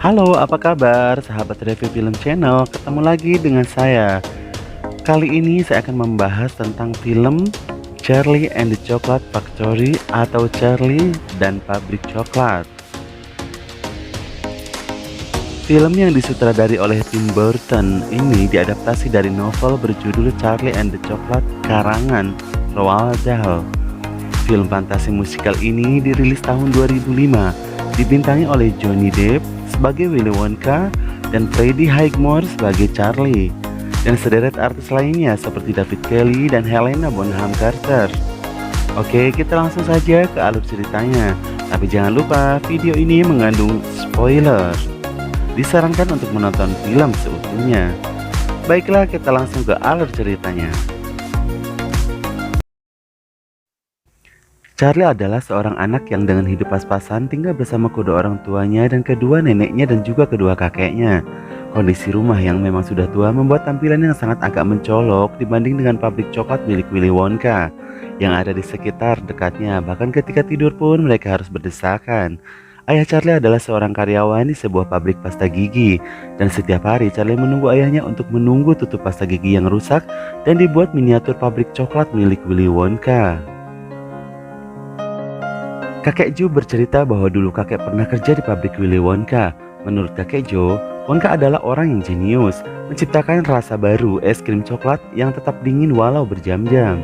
Halo, apa kabar sahabat review film channel? Ketemu lagi dengan saya. Kali ini saya akan membahas tentang film Charlie and the Chocolate Factory atau Charlie dan Pabrik Coklat. Film yang disutradari oleh Tim Burton ini diadaptasi dari novel berjudul Charlie and the Chocolate karangan Roald Dahl. Film fantasi musikal ini dirilis tahun 2005, dibintangi oleh Johnny Depp sebagai Willy Wonka dan Freddie Highmore sebagai Charlie, dan sederet artis lainnya seperti David Kelly dan Helena Bonham Carter. Oke, kita langsung saja ke alur ceritanya. Tapi jangan lupa video ini mengandung spoiler. Disarankan untuk menonton film seutuhnya. Baiklah, kita langsung ke alur ceritanya. Charlie adalah seorang anak yang dengan hidup pas-pasan tinggal bersama kedua orang tuanya dan kedua neneknya dan juga kedua kakeknya. Kondisi rumah yang memang sudah tua membuat tampilan yang sangat agak mencolok dibanding dengan pabrik coklat milik Willy Wonka yang ada di sekitar dekatnya. Bahkan ketika tidur pun mereka harus berdesakan. Ayah Charlie adalah seorang karyawan di sebuah pabrik pasta gigi, dan setiap hari Charlie menunggu ayahnya untuk menunggu tutup pasta gigi yang rusak dan dibuat miniatur pabrik coklat milik Willy Wonka. Kakek Joe bercerita bahwa dulu kakek pernah kerja di pabrik Willy Wonka. Menurut kakek Joe, Wonka adalah orang yang jenius, menciptakan rasa baru es krim coklat yang tetap dingin walau berjam-jam.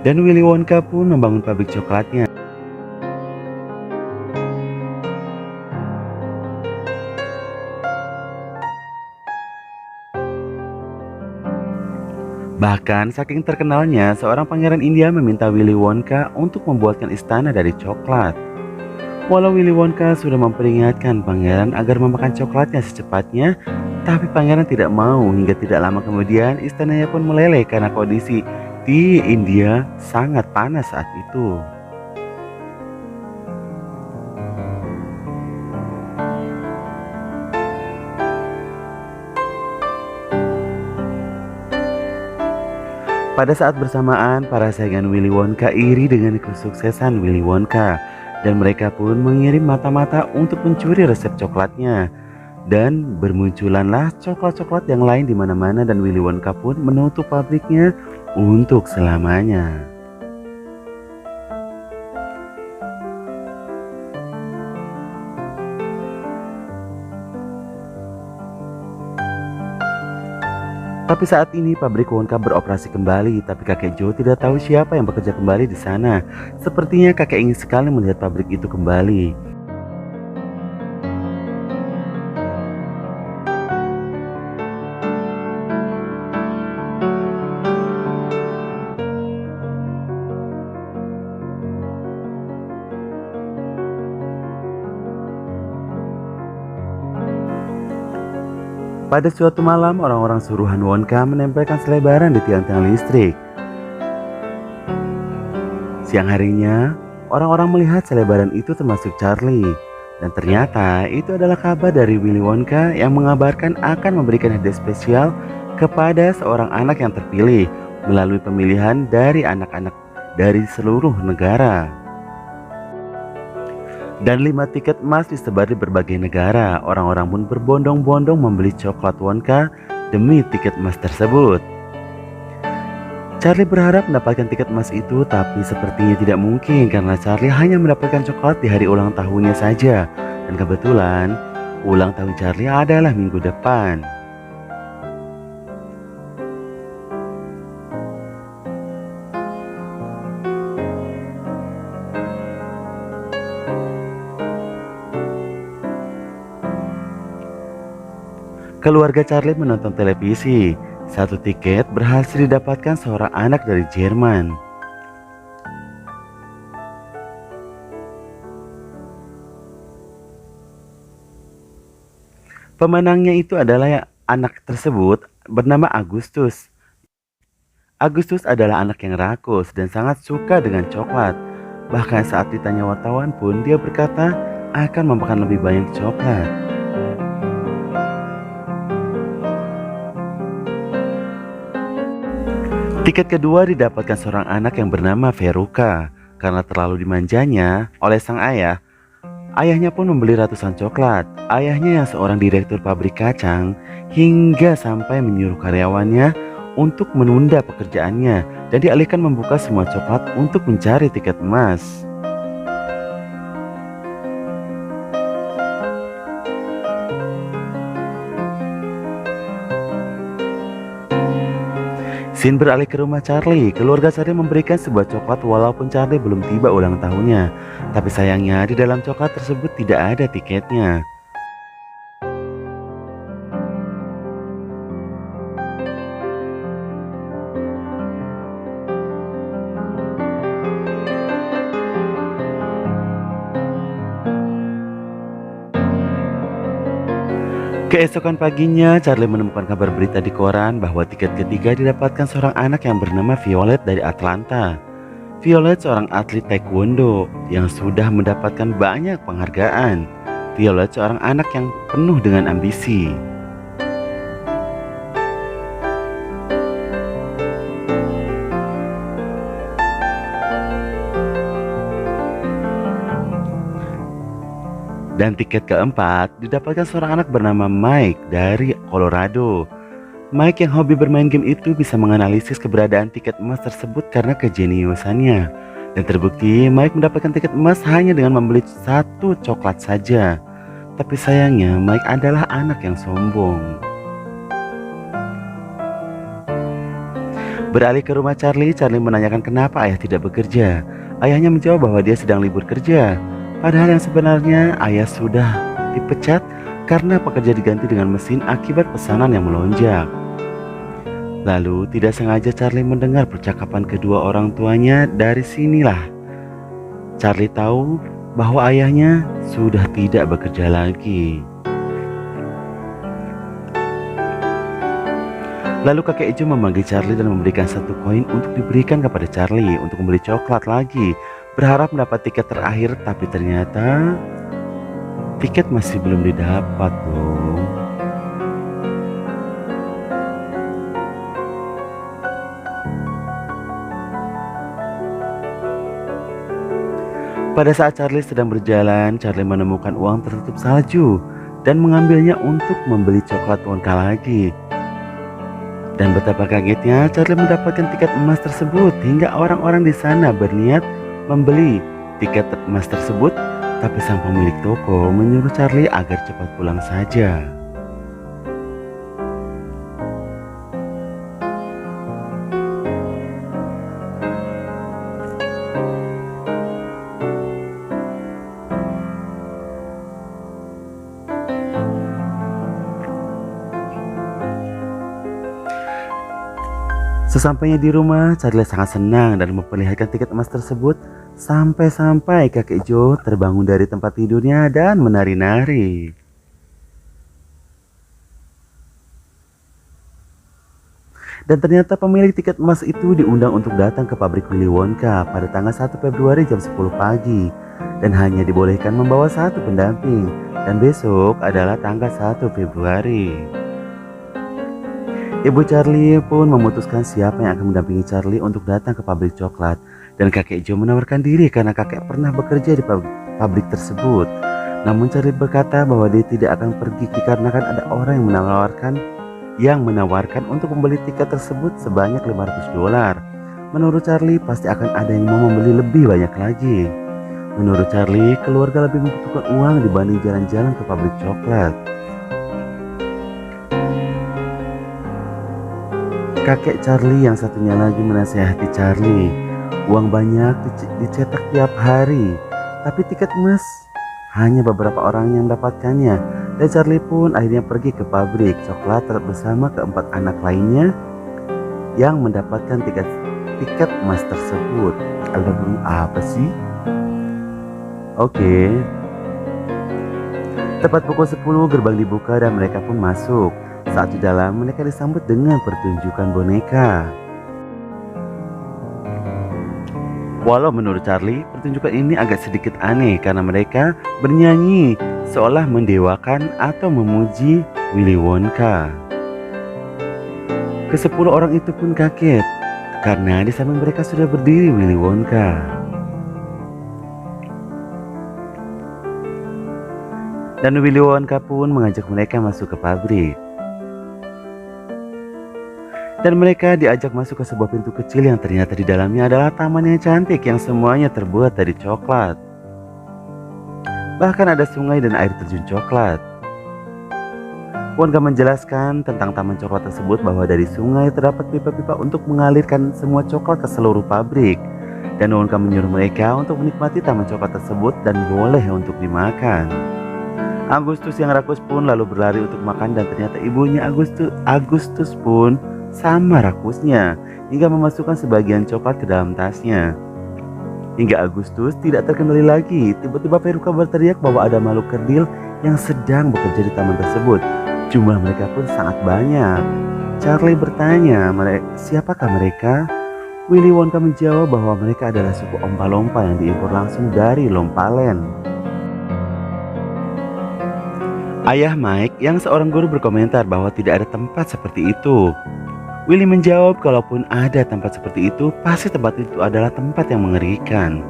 Dan Willy Wonka pun membangun pabrik coklatnya. Bahkan saking terkenalnya, seorang pangeran India meminta Willy Wonka untuk membuatkan istana dari coklat. Walau Willy Wonka sudah memperingatkan pangeran agar memakan coklatnya secepatnya, tapi pangeran tidak mau. Hingga tidak lama kemudian istananya pun meleleh karena kondisi di India sangat panas saat itu. Pada saat bersamaan, para saingan Willy Wonka iri dengan kesuksesan Willy Wonka, dan mereka pun mengirim mata-mata untuk mencuri resep coklatnya. Dan bermunculanlah coklat-coklat yang lain di mana-mana, dan Willy Wonka pun menutup pabriknya untuk selamanya. Tapi saat ini pabrik Wonka beroperasi kembali, tapi kakek Joe tidak tahu siapa yang bekerja kembali di sana. Sepertinya kakek ingin sekali melihat pabrik itu kembali. Pada suatu malam, orang-orang suruhan Wonka menempelkan selebaran di tiang-tiang listrik. Siang harinya, orang-orang melihat selebaran itu termasuk Charlie. Dan ternyata itu adalah kabar dari Willy Wonka yang mengabarkan akan memberikan hadiah spesial kepada seorang anak yang terpilih melalui pemilihan dari anak-anak dari seluruh negara. Dan 5 tiket emas disebar di berbagai negara. Orang-orang pun berbondong-bondong membeli coklat Wonka demi tiket emas tersebut. Charlie berharap mendapatkan tiket emas itu, tapi sepertinya tidak mungkin karena Charlie hanya mendapatkan coklat di hari ulang tahunnya saja. Dan kebetulan ulang tahun Charlie adalah minggu depan. Keluarga Charlie menonton televisi. Satu tiket berhasil didapatkan seorang anak dari Jerman. Pemenangnya itu adalah anak tersebut bernama Agustus. Agustus adalah anak yang rakus dan sangat suka dengan coklat. Bahkan saat ditanya wartawan pun dia berkata akan memakan lebih banyak coklat. Tiket kedua didapatkan seorang anak yang bernama Veruca. Karena terlalu dimanjanya oleh sang ayah, Ayahnya pun membeli ratusan coklat. Ayahnya yang seorang direktur pabrik kacang hingga sampai menyuruh karyawannya untuk menunda pekerjaannya dan dialihkan membuka semua coklat untuk mencari tiket emas. Sin beralih ke rumah Charlie. Keluarga Charlie memberikan sebuah coklat walaupun Charlie belum tiba ulang tahunnya. Tapi sayangnya di dalam coklat tersebut tidak ada tiketnya. Keesokan paginya, Charlie menemukan kabar berita di koran bahwa tiket ketiga didapatkan seorang anak yang bernama Violet dari Atlanta. Violet seorang atlet taekwondo yang sudah mendapatkan banyak penghargaan. Violet seorang anak yang penuh dengan ambisi. Dan tiket keempat didapatkan seorang anak bernama Mike dari Colorado. Mike yang hobi bermain game itu bisa menganalisis keberadaan tiket emas tersebut karena kejeniusannya. Dan terbukti Mike mendapatkan tiket emas hanya dengan membeli satu coklat saja. Tapi sayangnya Mike adalah anak yang sombong. Beralih ke rumah Charlie, Charlie menanyakan kenapa ayah tidak bekerja. Ayahnya menjawab bahwa dia sedang libur kerja. Padahal yang sebenarnya ayah sudah dipecat karena pekerja diganti dengan mesin akibat pesanan yang melonjak. Lalu tidak sengaja Charlie mendengar percakapan kedua orang tuanya. Dari sinilah Charlie tahu bahwa ayahnya sudah tidak bekerja lagi. Lalu kakek Ijo memanggil Charlie dan memberikan satu koin untuk diberikan kepada Charlie untuk membeli coklat lagi. Berharap mendapat tiket terakhir, tapi ternyata tiket masih belum didapat loh. Pada saat Charlie sedang berjalan, Charlie menemukan uang tertutup salju dan mengambilnya untuk membeli coklat wonka lagi. Dan betapa kagetnya Charlie mendapatkan tiket emas tersebut hingga orang-orang di sana berniat membeli tiket emas tersebut, tapi sang pemilik toko menyuruh Charlie agar cepat pulang saja. Sesampainya di rumah, Charlie sangat senang dan memperlihatkan tiket emas tersebut sampai-sampai kakek Joe terbangun dari tempat tidurnya dan menari-nari. Dan ternyata pemilik tiket emas itu diundang untuk datang ke pabrik Willy Wonka pada tanggal 1 Februari jam 10 pagi dan hanya dibolehkan membawa satu pendamping, dan besok adalah tanggal 1 Februari. Ibu Charlie pun memutuskan siapa yang akan mendampingi Charlie untuk datang ke pabrik coklat, dan kakek Joe menawarkan diri karena kakek pernah bekerja di pabrik tersebut. Namun Charlie berkata bahwa dia tidak akan pergi dikarenakan ada orang yang menawarkan untuk membeli tiket tersebut sebanyak $500. Menurut Charlie pasti akan ada yang mau membeli lebih banyak lagi. Menurut Charlie, keluarga lebih membutuhkan uang dibanding jalan-jalan ke pabrik coklat. Kakek Charlie yang satunya lagi menasihati Charlie. Uang banyak dicetak tiap hari, tapi tiket emas hanya beberapa orang yang mendapatkannya. Dan Charlie pun akhirnya pergi ke pabrik coklat bersama keempat anak lainnya yang mendapatkan tiket emas tersebut. Album apa sih? Oke. Tepat pukul 10 gerbang dibuka dan mereka pun masuk. Saat di dalam, mereka disambut dengan pertunjukan boneka. Walau menurut Charlie, pertunjukan ini agak sedikit aneh karena mereka bernyanyi seolah mendewakan atau memuji Willy Wonka. Ke-10 orang itu pun kaget karena di samping mereka sudah berdiri Willy Wonka. Dan Willy Wonka pun mengajak mereka masuk ke pabrik. Dan mereka diajak masuk ke sebuah pintu kecil yang ternyata di dalamnya adalah taman yang cantik yang semuanya terbuat dari coklat. Bahkan ada sungai dan air terjun coklat. Wonka menjelaskan tentang taman coklat tersebut bahwa dari sungai terdapat pipa-pipa untuk mengalirkan semua coklat ke seluruh pabrik. Dan Wonka menyuruh mereka untuk menikmati taman coklat tersebut dan boleh untuk dimakan. Agustus yang rakus pun lalu berlari untuk makan dan ternyata ibunya Agustus pun sama rakusnya hingga memasukkan sebagian coklat ke dalam tasnya. Hingga Agustus tidak terkendali lagi, tiba-tiba Veruca berteriak bahwa ada makhluk kerdil yang sedang bekerja di taman tersebut. Jumlah mereka pun sangat banyak. Charlie bertanya, siapakah mereka? Willy Wonka menjawab bahwa mereka adalah suku Ompa-Lompa yang diimpor langsung dari Lompaland. Ayah Mike yang seorang guru berkomentar bahwa tidak ada tempat seperti itu. Willy menjawab kalaupun ada tempat seperti itu, pasti tempat itu adalah tempat yang mengerikan.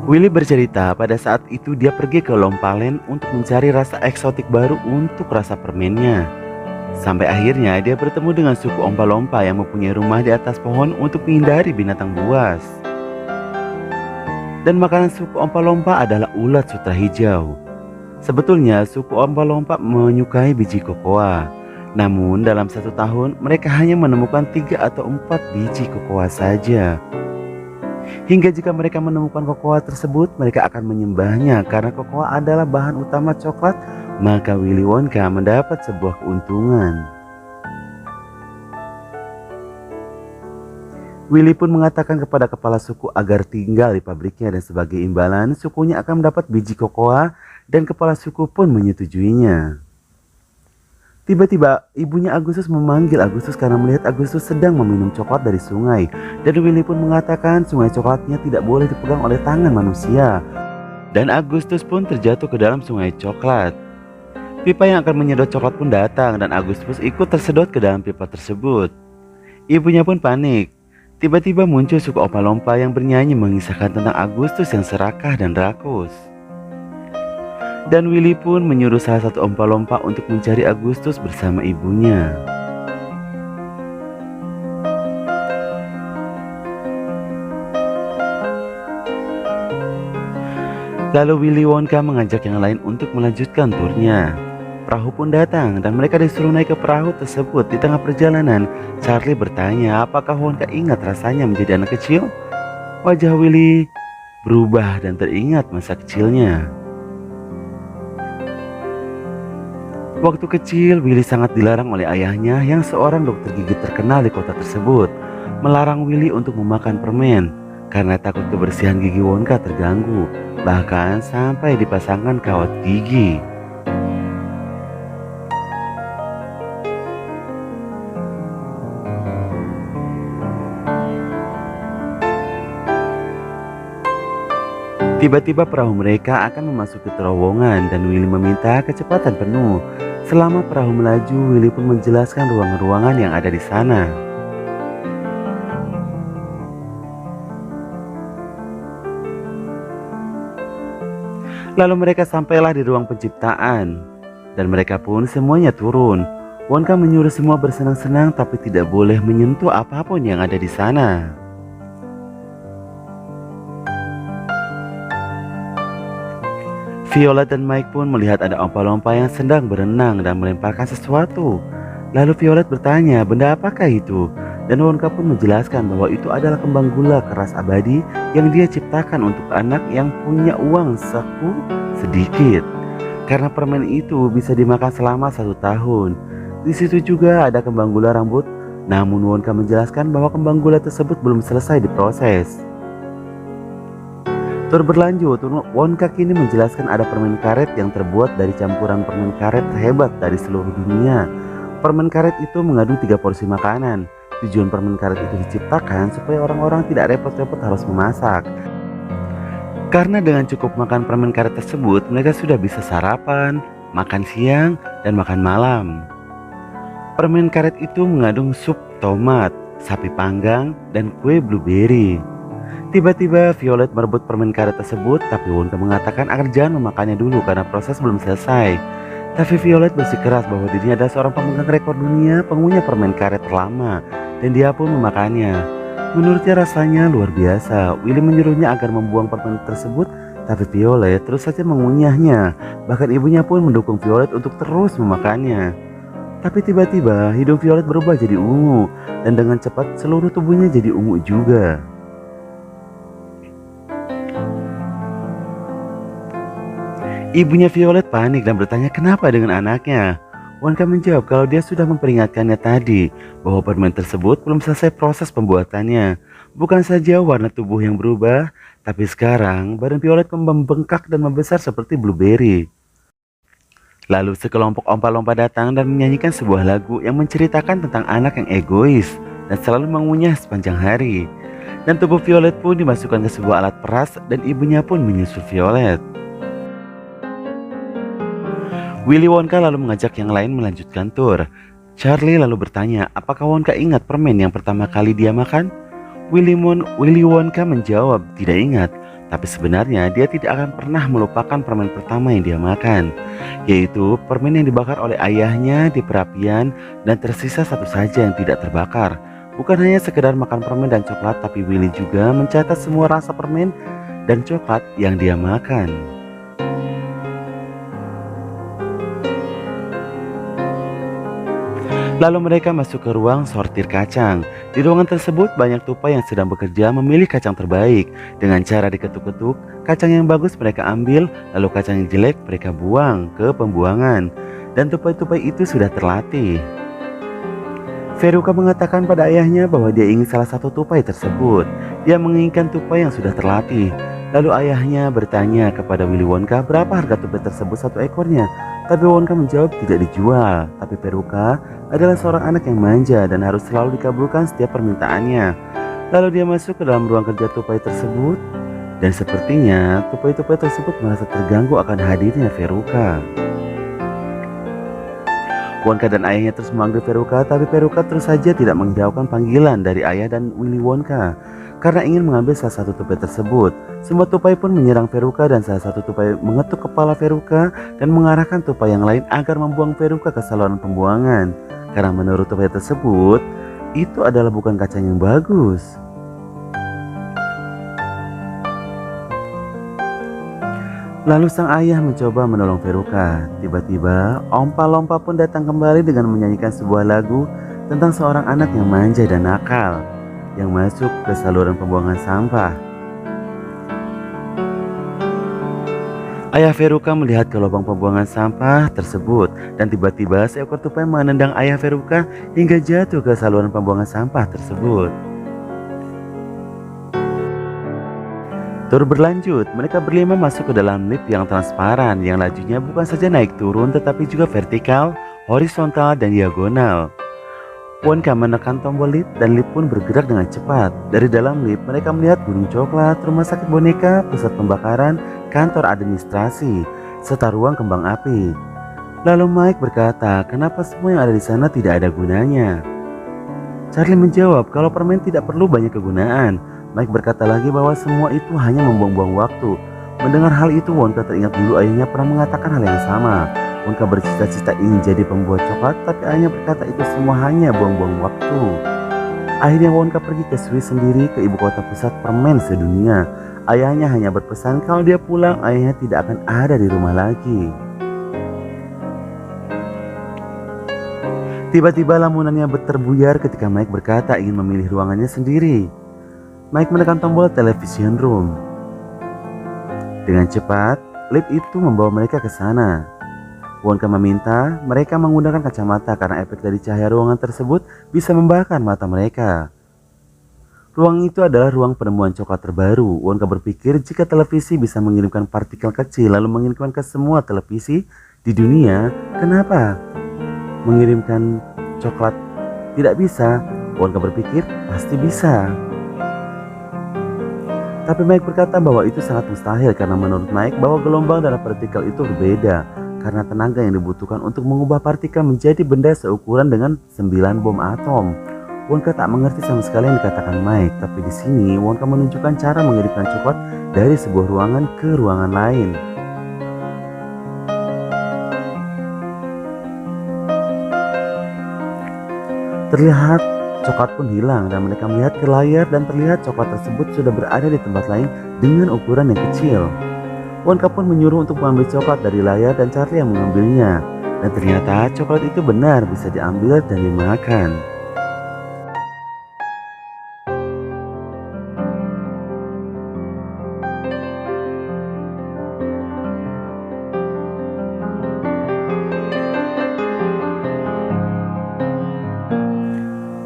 Willy bercerita pada saat itu dia pergi ke Lompaland untuk mencari rasa eksotik baru untuk rasa permennya. Sampai akhirnya dia bertemu dengan suku Ompa-Lompa yang mempunyai rumah di atas pohon untuk menghindari binatang buas. Dan makanan suku Ompa-Lompa adalah ulat sutra hijau. Sebetulnya suku Ompa-Lompa menyukai biji kokoa. Namun dalam 1 tahun mereka hanya menemukan 3 atau 4 biji kokoa saja. Hingga jika mereka menemukan kokoa tersebut, mereka akan menyembahnya karena kokoa adalah bahan utama coklat, maka Willy Wonka mendapat sebuah keuntungan. Willy pun mengatakan kepada kepala suku agar tinggal di pabriknya dan sebagai imbalan sukunya akan mendapat biji kokoa dan kepala suku pun menyetujuinya. Tiba-tiba ibunya Agustus memanggil Agustus karena melihat Agustus sedang meminum coklat dari sungai. Dan Willy pun mengatakan sungai coklatnya tidak boleh dipegang oleh tangan manusia. Dan Agustus pun terjatuh ke dalam sungai coklat. Pipa yang akan menyedot coklat pun datang dan Agustus ikut tersedot ke dalam pipa tersebut. Ibunya pun panik. Tiba-tiba muncul suku Ompa-Lompa yang bernyanyi mengisahkan tentang Agustus yang serakah dan rakus. Dan Willy pun menyuruh salah satu Ompa-Lompa untuk mencari Agustus bersama ibunya. Lalu Willy Wonka mengajak yang lain untuk melanjutkan turnya. Perahu pun datang dan mereka disuruh naik ke perahu tersebut. Di tengah perjalanan, Charlie bertanya apakah Wonka ingat rasanya menjadi anak kecil. Wajah Willy berubah dan teringat masa kecilnya. Waktu kecil, Willy sangat dilarang oleh ayahnya yang seorang dokter gigi terkenal di kota tersebut. Melarang Willy untuk memakan permen karena takut kebersihan gigi Wonka terganggu, bahkan sampai dipasangkan kawat gigi. Tiba-tiba perahu mereka akan memasuki terowongan dan Willy meminta kecepatan penuh. Selama perahu melaju, Willy pun menjelaskan ruangan-ruangan yang ada di sana. Lalu mereka sampailah di ruang penciptaan dan mereka pun semuanya turun. Wonka menyuruh semua bersenang-senang tapi tidak boleh menyentuh apapun yang ada di sana. Violet dan Mike pun melihat ada Ompa-Lompa yang sedang berenang dan melemparkan sesuatu. Lalu Violet bertanya, benda apakah itu? Dan Wonka pun menjelaskan bahwa itu adalah kembang gula keras abadi yang dia ciptakan untuk anak yang punya uang saku sedikit. Karena permen itu bisa dimakan selama 1 tahun. Di situ juga ada kembang gula rambut. Namun Wonka menjelaskan bahwa kembang gula tersebut belum selesai diproses. Tur berlanjut, Wonka kini menjelaskan ada permen karet yang terbuat dari campuran permen karet terhebat dari seluruh dunia. Permen karet itu mengandung 3 porsi makanan. Tujuan permen karet itu diciptakan supaya orang-orang tidak repot-repot harus memasak. Karena dengan cukup makan permen karet tersebut, mereka sudah bisa sarapan, makan siang, dan makan malam. Permen karet itu mengandung sup tomat, sapi panggang, dan kue blueberry. Tiba-tiba Violet merebut permen karet tersebut, tapi Wonka mengatakan agar jangan memakannya dulu karena proses belum selesai. Tapi Violet bersikeras bahwa dirinya adalah seorang pemegang rekor dunia pengunyah permen karet terlama, dan dia pun memakannya. Menurutnya rasanya luar biasa. Willy menyuruhnya agar membuang permen tersebut, tapi Violet terus saja mengunyahnya. Bahkan ibunya pun mendukung Violet untuk terus memakannya. Tapi tiba-tiba hidung Violet berubah jadi ungu, dan dengan cepat seluruh tubuhnya jadi ungu juga. Ibunya Violet panik dan bertanya kenapa dengan anaknya. Wonka menjawab kalau dia sudah memperingatkannya tadi bahwa permen tersebut belum selesai proses pembuatannya. Bukan saja warna tubuh yang berubah, tapi sekarang badan Violet membengkak dan membesar seperti blueberry. Lalu sekelompok ompa-lompa datang dan menyanyikan sebuah lagu yang menceritakan tentang anak yang egois dan selalu mengunyah sepanjang hari. Dan tubuh Violet pun dimasukkan ke sebuah alat peras dan ibunya pun menyusul Violet. Willy Wonka lalu mengajak yang lain melanjutkan tur. Charlie lalu bertanya, apakah Wonka ingat permen yang pertama kali dia makan? Willy Wonka menjawab, tidak ingat. Tapi sebenarnya dia tidak akan pernah melupakan permen pertama yang dia makan, yaitu permen yang dibakar oleh ayahnya di perapian dan tersisa satu saja yang tidak terbakar. Bukan hanya sekedar makan permen dan coklat, tapi Willy juga mencatat semua rasa permen dan coklat yang dia makan. Lalu mereka masuk ke ruang sortir kacang. Di ruangan tersebut banyak tupai yang sedang bekerja memilih kacang terbaik. Dengan cara diketuk-ketuk, kacang yang bagus mereka ambil, lalu kacang yang jelek mereka buang ke pembuangan. Dan tupai-tupai itu sudah terlatih. Veruca mengatakan pada ayahnya bahwa dia ingin salah satu tupai tersebut. Dia menginginkan tupai yang sudah terlatih. Lalu ayahnya bertanya kepada Willy Wonka berapa harga tupai tersebut satu ekornya. Tapi Wonka menjawab tidak dijual. Tapi Veruca adalah seorang anak yang manja dan harus selalu dikabulkan setiap permintaannya. Lalu dia masuk ke dalam ruang kerja tupai tersebut. Dan sepertinya tupai-tupai tersebut merasa terganggu akan hadirnya Veruca. Wonka dan ayahnya terus memanggil Veruca, tapi Veruca terus saja tidak menghiraukan panggilan dari ayah dan Willy Wonka karena ingin mengambil salah satu tupai tersebut. Semua tupai pun menyerang Veruca dan salah satu tupai mengetuk kepala Veruca dan mengarahkan tupai yang lain agar membuang Veruca ke saluran pembuangan. Karena menurut tupai tersebut, itu adalah bukan kacang yang bagus. Lalu sang ayah mencoba menolong Veruca. Tiba-tiba, Ompa-Lompa pun datang kembali dengan menyanyikan sebuah lagu tentang seorang anak yang manja dan nakal yang masuk ke saluran pembuangan sampah. Ayah Veruca melihat ke lubang pembuangan sampah tersebut dan tiba-tiba seekor tupai menendang ayah Veruca hingga jatuh ke saluran pembuangan sampah tersebut. Tur berlanjut, mereka berlima masuk ke dalam lift yang transparan yang lajunya bukan saja naik turun tetapi juga vertikal, horizontal, dan diagonal. Wonka menekan tombol lift dan lift pun bergerak dengan cepat. Dari dalam lift mereka melihat gunung coklat, rumah sakit boneka, pusat pembakaran, kantor administrasi, serta ruang kembang api. Lalu Mike berkata, kenapa semua yang ada di sana tidak ada gunanya? Charlie menjawab kalau permen tidak perlu banyak kegunaan. Mike berkata lagi bahwa semua itu hanya membuang-buang waktu. Mendengar hal itu, Wonka teringat dulu ayahnya pernah mengatakan hal yang sama. Wonka bercita-cita ingin jadi pembuat coklat, tapi ayahnya berkata itu semua hanya buang-buang waktu. Akhirnya Wonka pergi ke Swiss sendiri, ke ibu kota pusat permen sedunia. Ayahnya hanya berpesan kalau dia pulang, ayahnya tidak akan ada di rumah lagi. Tiba-tiba lamunannya terbuyar ketika Mike berkata ingin memilih ruangannya sendiri. Mike menekan tombol television room. Dengan cepat, lift itu membawa mereka ke sana. Wonka meminta mereka menggunakan kacamata karena efek dari cahaya ruangan tersebut bisa membakar mata mereka. Ruang itu adalah ruang penemuan coklat terbaru. Wonka berpikir jika televisi bisa mengirimkan partikel kecil lalu mengirimkan ke semua televisi di dunia, kenapa mengirimkan coklat tidak bisa? Wonka berpikir pasti bisa. Tapi Mike berkata bahwa itu sangat mustahil karena menurut Mike bahwa gelombang dalam partikel itu berbeda karena tenaga yang dibutuhkan untuk mengubah partikel menjadi benda seukuran dengan 9 bom atom. Wonka tak mengerti sama sekali yang dikatakan Mike, tapi di sini Wonka menunjukkan cara mengirimkan coklat dari sebuah ruangan ke ruangan lain. Terlihat coklat pun hilang dan mereka melihat ke layar dan terlihat coklat tersebut sudah berada di tempat lain dengan ukuran yang kecil. Wonka pun menyuruh untuk mengambil coklat dari layar dan Charlie yang mengambilnya. Dan ternyata coklat itu benar bisa diambil dan dimakan.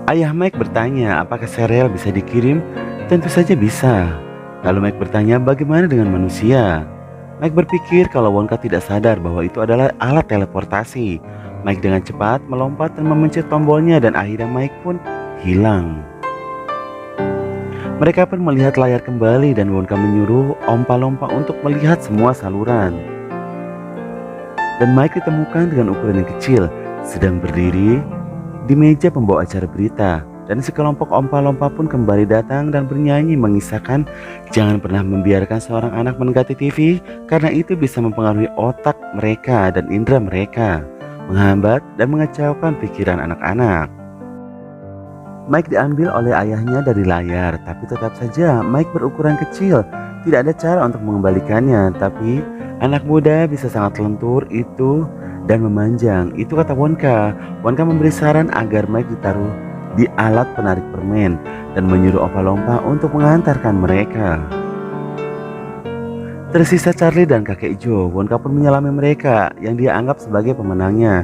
Ayah Mike bertanya apakah sereal bisa dikirim? Tentu saja bisa. Lalu Mike bertanya bagaimana dengan manusia? Mike berpikir kalau Wonka tidak sadar bahwa itu adalah alat teleportasi. Mike dengan cepat melompat dan memencet tombolnya dan akhirnya Mike pun hilang. Mereka pun melihat layar kembali dan Wonka menyuruh Ompa-Lompa untuk melihat semua saluran. Dan Mike ditemukan dengan ukuran yang kecil, sedang berdiri di meja pembawa acara berita. Dan sekelompok Ompa-Lompa pun kembali datang dan bernyanyi mengisahkan jangan pernah membiarkan seorang anak mendekati TV karena itu bisa mempengaruhi otak mereka dan indera mereka, menghambat dan mengacaukan pikiran anak-anak. Mike diambil oleh ayahnya dari layar, tapi tetap saja Mike berukuran kecil. Tidak ada cara untuk mengembalikannya, tapi anak muda bisa sangat lentur itu dan memanjang. Itu kata Wonka. Wonka memberi saran agar Mike ditaruh di alat penarik permen dan menyuruh Ompa-Lompa untuk mengantarkan mereka. Tersisa Charlie dan kakek Joe. Wonka pun menyelami mereka yang dia anggap sebagai pemenangnya.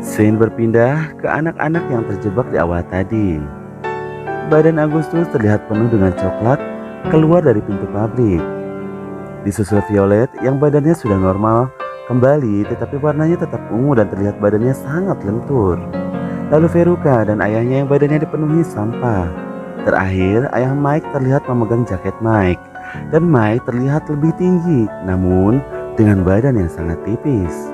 Scene berpindah ke anak-anak yang terjebak di awal tadi. Badan Agustus terlihat penuh dengan coklat keluar dari pintu pabrik. Disusul Violet yang badannya sudah normal kembali tetapi warnanya tetap ungu dan terlihat badannya sangat lentur. Lalu Veruca dan ayahnya yang badannya dipenuhi sampah. Terakhir ayah Mike terlihat memegang jaket Mike. Dan Mike terlihat lebih tinggi namun dengan badan yang sangat tipis.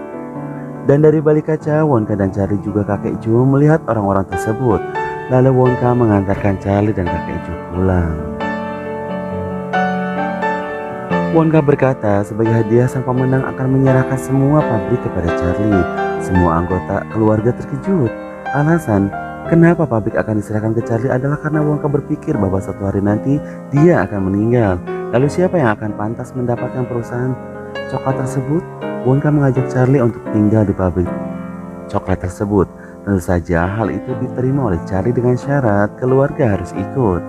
Dan dari balik kaca, Wonka dan Charlie juga kakek Joe melihat orang-orang tersebut. Lalu Wonka mengantarkan Charlie dan kakek Joe pulang. Wonka berkata sebagai hadiah sang pemenang akan menyerahkan semua pabrik kepada Charlie. Semua anggota keluarga terkejut. Alasan kenapa pabrik akan diserahkan ke Charlie adalah karena Wonka berpikir bahwa suatu hari nanti dia akan meninggal. Lalu siapa yang akan pantas mendapatkan perusahaan coklat tersebut? Wonka mengajak Charlie untuk tinggal di pabrik coklat tersebut. Tentu saja hal itu diterima oleh Charlie dengan syarat keluarga harus ikut.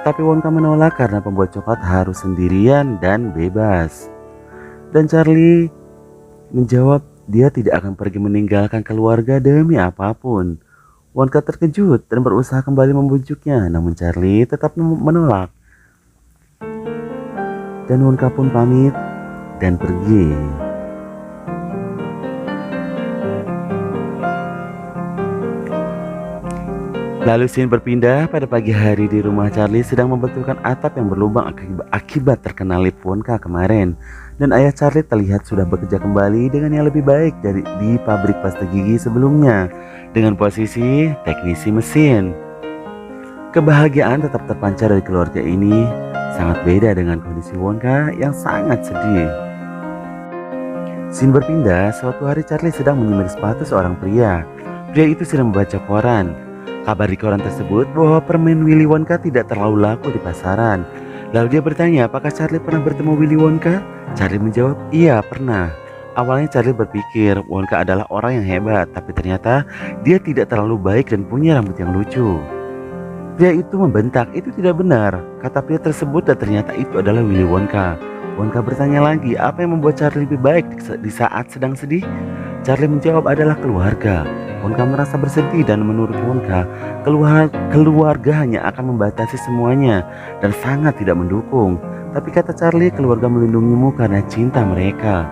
Tapi Wonka menolak karena pembuat coklat harus sendirian dan bebas. Dan Charlie menjawab dia tidak akan pergi meninggalkan keluarga demi apapun. Wonka terkejut dan berusaha kembali membujuknya, namun Charlie tetap menolak. Dan Wonka pun pamit dan pergi. Lalu scene berpindah pada pagi hari di rumah Charlie sedang membetulkan atap yang berlubang akibat terkena lip Wonka kemarin. Dan ayah Charlie terlihat sudah bekerja kembali dengan yang lebih baik dari di pabrik pasta gigi sebelumnya dengan posisi teknisi mesin. Kebahagiaan tetap terpancar dari keluarga ini, sangat beda dengan kondisi Wonka yang sangat sedih. Scene berpindah, suatu hari Charlie sedang menyemir sepatu seorang pria. Pria itu sedang membaca koran. Kabar di koran tersebut bahwa permen Willy Wonka tidak terlalu laku di pasaran. Lalu dia bertanya apakah Charlie pernah bertemu Willy Wonka? Charlie menjawab, iya pernah. Awalnya Charlie berpikir Wonka adalah orang yang hebat, tapi ternyata dia tidak terlalu baik dan punya rambut yang lucu. Pria itu membentak, itu tidak benar, kata pria tersebut dan ternyata itu adalah Willy Wonka. Wonka bertanya lagi, apa yang membuat Charlie lebih baik di saat sedang sedih? Charlie menjawab adalah keluarga. Wonka merasa bersedih dan menurut Wonka, keluarga hanya akan membatasi semuanya dan sangat tidak mendukung. Tapi kata Charlie, keluarga melindungimu karena cinta mereka.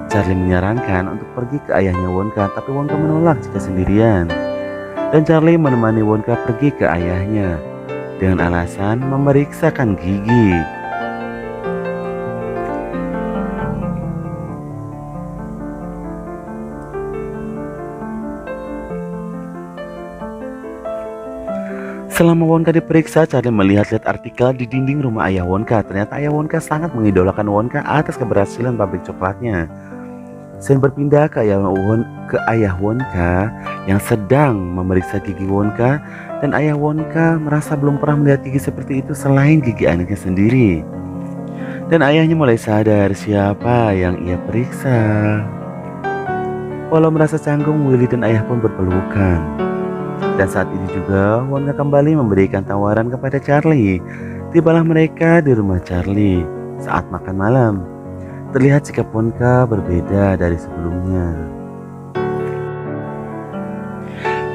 Charlie menyarankan untuk pergi ke ayahnya Wonka, tapi Wonka menolak jika sendirian. Dan Charlie menemani Wonka pergi ke ayahnya dengan alasan memeriksakan gigi. Selama Wonka diperiksa, Charlie melihat-lihat artikel di dinding rumah ayah Wonka. Ternyata ayah Wonka sangat mengidolakan Wonka atas keberhasilan pabrik coklatnya. Sen berpindah ke ayah Wonka yang sedang memeriksa gigi Wonka, dan ayah Wonka merasa belum pernah melihat gigi seperti itu selain gigi anaknya sendiri. Dan ayahnya mulai sadar siapa yang ia periksa. Walau merasa canggung, Willy dan ayah pun berpelukan. Dan saat ini juga Wonka kembali memberikan tawaran kepada Charlie. Tibalah mereka di rumah Charlie saat makan malam. Terlihat sikap Wonka berbeda dari sebelumnya.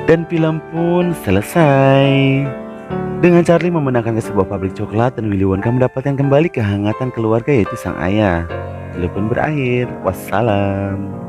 Dan film pun selesai dengan Charlie memenangkan ke sebuah pabrik coklat dan Willy Wonka mendapatkan kembali kehangatan keluarga, yaitu sang ayah. Film pun berakhir. Wassalam.